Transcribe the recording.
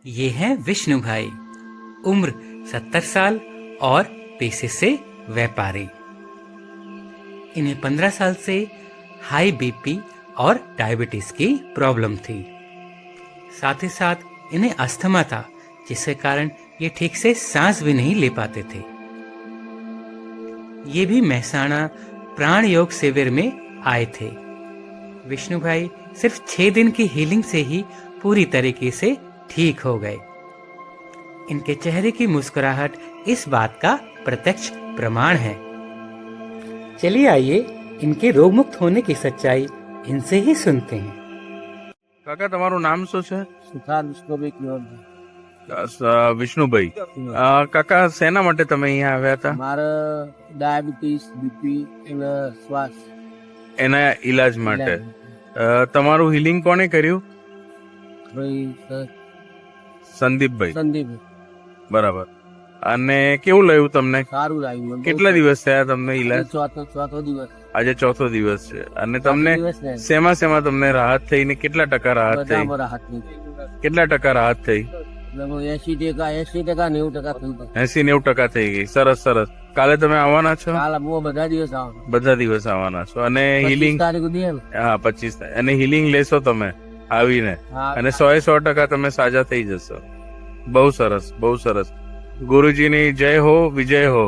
ये हैं विष्णु भाई, उम्र 70 साल और पेशे से व्यापारी। इन्हें 15 साल से हाई बीपी और डायबिटीज की प्रॉब्लम थी। साथ ही साथ इन्हें अस्थमा था, जिसके कारण ये ठीक से सांस भी नहीं ले पाते थे। ये भी महसाणा प्राण योग शिविर में आए थे। विष्णु भाई सिर्फ 6 दिन की हीलिंग से ही पूरी तरीके से ठीक हो गए। इनके चेहरे की मुस्कुराहट इस बात का प्रत्यक्ष प्रमाण है। चलिए आइए इनके रोग मुक्त होने की सच्चाई इनसे ही सुनते हैं। કાકા તમારું નામ શું છે? સુથાર વિષ્ણુભાઈ કિયોરભાઈ. વિષ્ણુભાઈ. કાકા શેના માટે તમે અહીંયા આવ્યા હતા? મારે ડાયાબિટીસ, બીપી અને શ્વાસ એના ઈલાજ માટે. તમારું હિલિંગ કોણે કર્યું? ભાઈ સંદીપભાઈ. સંદીપ બરાબર. અને કેવું લાગ્યું તમને? સારું લાગ્યું. કેટલા દિવસ થયા તમને ઈલાજ? ચોથો દિવસ. આજે ચોથો દિવસ છે. અને તમને શેમાં શેમાં તમને રાહત થઈ ને કેટલા ટકા રાહત થઈ? બધામાં રાહત થઈ. કેટલા ટકા રાહત થઈ? 80%, 90% થઈ ગઈ. 80-90% થઈ ગઈ. સરસ સરસ. કાલે તમે આવવાના છો? કાલે હું બધા દિવસ આવું. બધા દિવસ આવવાના છો. અને હિલિંગ 25 તારીખ સુધી એમ. હા 25 તારીખ. અને હિલિંગ લેશો તમે આવીને હા. અને 100% તમે સાજા થઈ જશો. બહુ સરસ, બહુ સરસ. ગુરુજીની જય હો, વિજય હો.